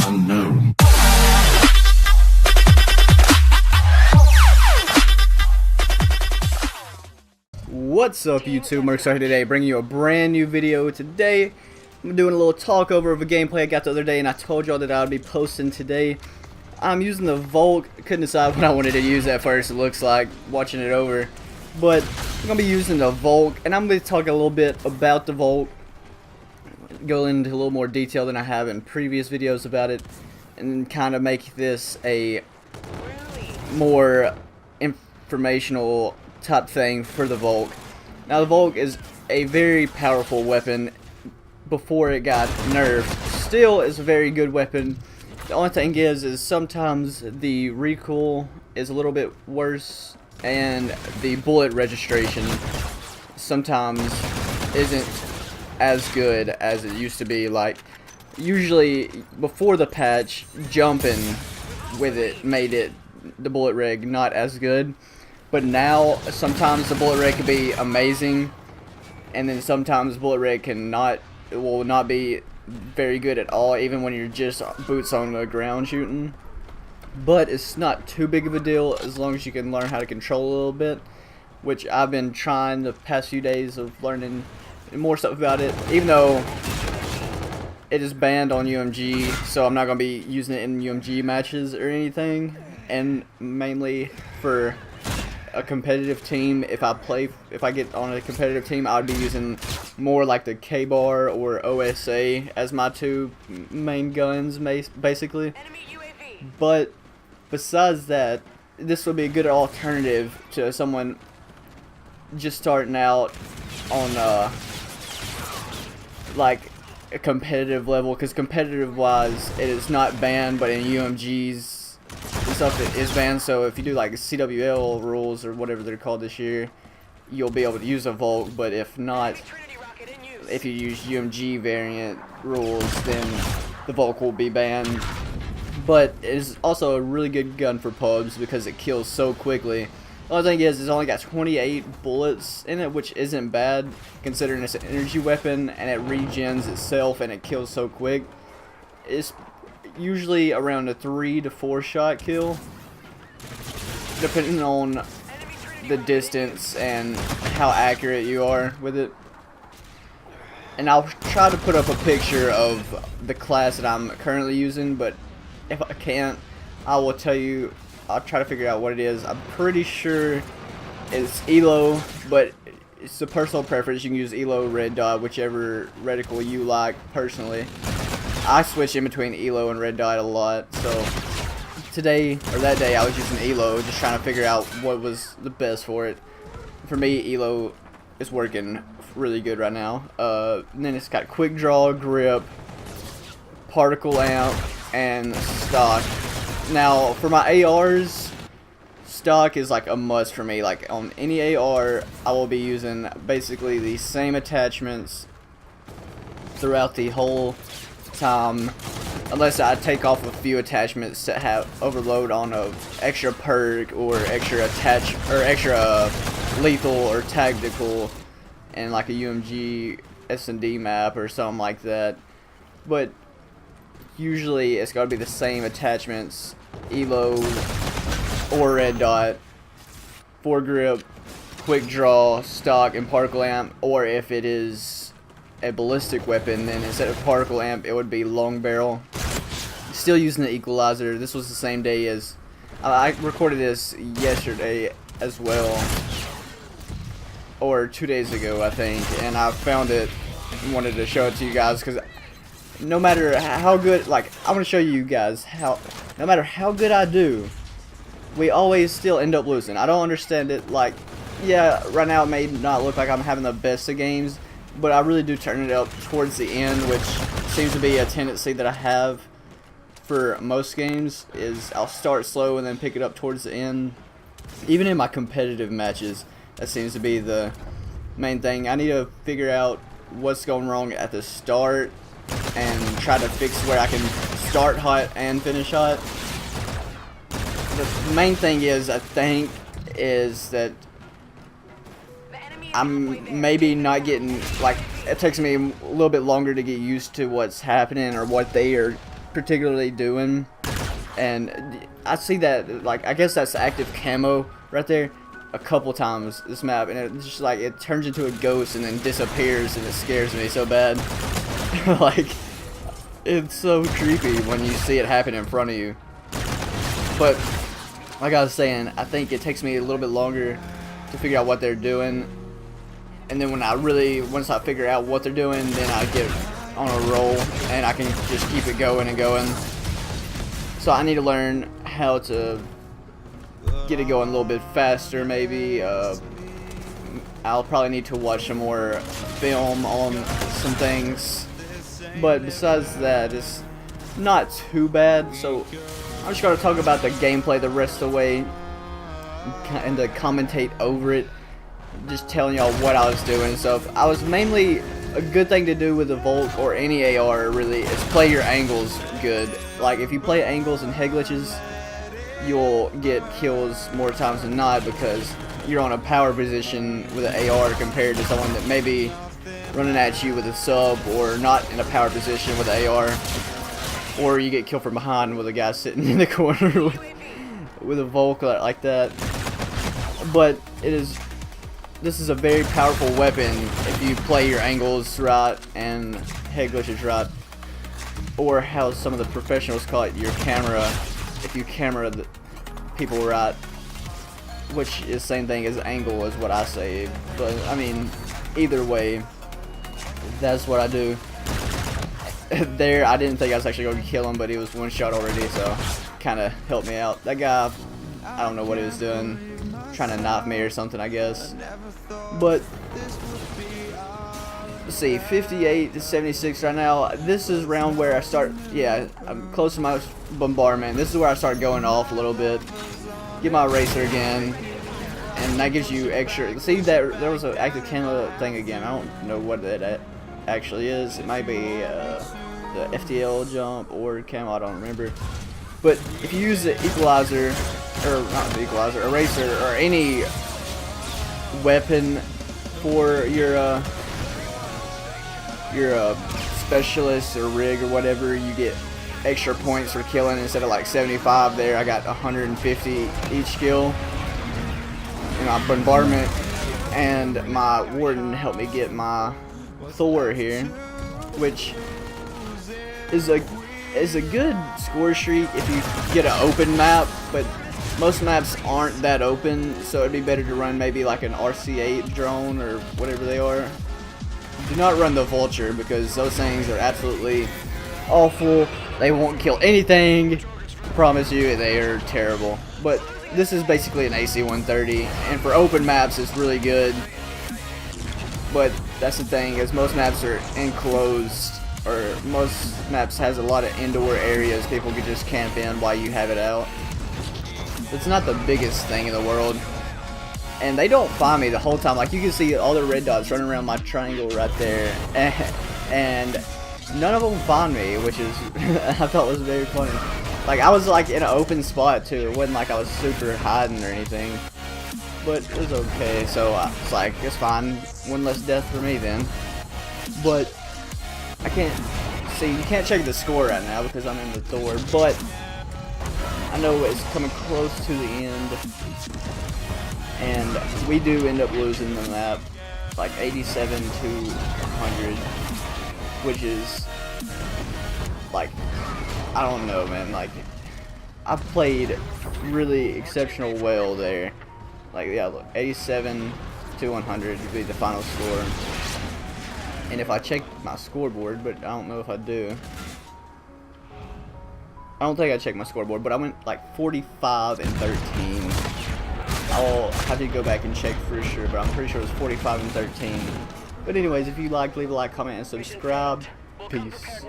unknown. What's up YouTube, MerkStar today, bringing you a brand new video. Today, I'm doing a little talk over of a gameplay I got the other day, and I told y'all that I would be posting today. I'm using the Volk. Couldn't decide what I wanted to use at first, it looks like, watching it over. But, I'm going to be using the Volk, and I'm going to talk a little bit about the Volk. Go into a little more detail than I have in previous videos about it, and kind of make this a more informational type thing for the Volk. Now the Volk is a very powerful weapon before it got nerfed. Still is a very good weapon. The only thing is sometimes the recoil is a little bit worse, and the bullet registration sometimes isn't as good as it used to be. Like, usually before the patch, jumping with it made it, the bullet reg, not as good. But now, sometimes the bullet reg can be amazing, and then sometimes bullet reg will not be very good at all, even when you're just boots on the ground shooting. But it's not too big of a deal as long as you can learn how to control a little bit, which I've been trying the past few days of learning more stuff about it, even though it is banned on UMG, so I'm not going to be using it in UMG matches or anything, and mainly for a competitive team. If I get on a competitive team, I would be using more like the K-Bar or OSA as my two main guns, basically. But besides that, this would be a good alternative to someone just starting out on like a competitive level, because competitive wise it is not banned, but in UMG's stuff it is banned. So if you do like CWL rules or whatever they're called this year, you'll be able to use a Volk. But if not, if you use UMG variant rules, then the Volk will be banned. But it is also a really good gun for pubs because it kills so quickly. The only thing is, it's only got 28 bullets in it, which isn't bad considering it's an energy weapon and it regens itself and it kills so quick. It's usually around a 3 to 4 shot kill, depending on the distance and how accurate you are with it. And I'll try to put up a picture of the class that I'm currently using, but if I can't, I will tell you. I'll try to figure out what it is. I'm pretty sure it's ELO, but it's a personal preference. You can use ELO, red dot, whichever reticle you like. Personally, I switch in between ELO and red dot a lot. So today, or that day, I was using ELO, just trying to figure out what was the best for it. For me, ELO is working really good right now. And then it's got quick draw, grip, particle amp, and stock. Now, for my ARs, stock is like a must for me. Like, on any AR, I will be using basically the same attachments throughout the whole time, unless I take off a few attachments to have overload on a extra perk or extra extra lethal or tactical, and like a UMG S&D map or something like that. But usually it's got to be the same attachments, ELO or red dot, foregrip, quick draw, stock, and particle amp. Or if it is a ballistic weapon, then instead of particle amp, it would be long barrel. Still using the equalizer. This was the same day as I recorded this yesterday as well, or 2 days ago I think, and I found it and wanted to show it to you guys because no matter how good, like, I want to show you guys how, no matter how good I do, we always still end up losing. I don't understand it. Like, yeah, right now it may not look like I'm having the best of games, but I really do turn it up towards the end, which seems to be a tendency that I have for most games, is I'll start slow and then pick it up towards the end. Even in my competitive matches, that seems to be the main thing. I need to figure out what's going wrong at the start and try to fix where I can start hot and finish hot. The main thing is, I think, is that I'm maybe not getting, like, it takes me a little bit longer to get used to what's happening or what they are particularly doing. And I see that, like, I guess that's active camo right there a couple times this map, and it's just like it turns into a ghost and then disappears, and it scares me so bad. Like, it's so creepy when you see it happen in front of you. But like I was saying, I think it takes me a little bit longer to figure out what they're doing, and then once I figure out what they're doing, then I get on a roll and I can just keep it going and going. So I need to learn how to get it going a little bit faster, maybe. I'll probably need to watch some more film on some things. But besides that, it's not too bad. So I'm just going to talk about the gameplay the rest of the way and to commentate over it. Just telling y'all what I was doing. So I was mainly, a good thing to do with the Volk or any AR really is play your angles good. Like, if you play angles and head glitches, you'll get kills more times than not because you're on a power position with an AR compared to someone that may be running at you with a sub or not in a power position with an AR, or you get killed from behind with a guy sitting in the corner with a Volk like that. But this is a very powerful weapon if you play your angles right and head glitches right, or how some of the professionals call it, your camera. If you camera the people right, which is the same thing as angle is what I say, but I mean, either way, that's what I do. There, I didn't think I was actually going to kill him, but he was one shot already, so kind of helped me out. That guy, I don't know what he was doing, trying to knife me or something, I guess. But let's see, 58 to 76 right now. This is round where I start, yeah, I'm close to my bombardment. This is where I start going off a little bit. Get my eraser again, and that gives you extra. See that there was an active camo thing again. I don't know what that actually is. It might be the FTL jump or camo, I don't remember. But if you use the equalizer, or not the equalizer, eraser, or any weapon for your specialist or rig or whatever, you get extra points for killing. Instead of like 75 there, I got 150 each kill in my bombardment, and my warden helped me get my Thor here, which is a good score streak if you get an open map, but most maps aren't that open, so it'd be better to run maybe like an RC8 drone or whatever they are. Do not run the Vulture because those things are absolutely awful. They won't kill anything. I promise you, they are terrible. But this is basically an AC-130, and for open maps it's really good. But that's the thing, is most maps are enclosed, or most maps has a lot of indoor areas people could just camp in while you have it out. It's not the biggest thing in the world. And they don't find me the whole time. Like, you can see all the red dots running around my triangle right there, and none of them find me, which is I thought was very funny. Like, I was like in an open spot too. It wasn't like I was super hiding or anything, but it was okay. So it's like, it's fine. One less death for me then. But I can't see. You can't check the score right now because I'm in the Thor. But I know it's coming close to the end. And we do end up losing the map, like 87 to 100, which is, like, I don't know, man. Like, I played really exceptional well there. Like, yeah, look, 87 to 100 would be the final score. And if I check my scoreboard, but I don't know if I do. I don't think I checked my scoreboard, but I went like 45 and 13. I'll have to go back and check for sure, but I'm pretty sure it was 45 and 13. But anyways, if you like, leave a like, comment, and subscribe. Peace.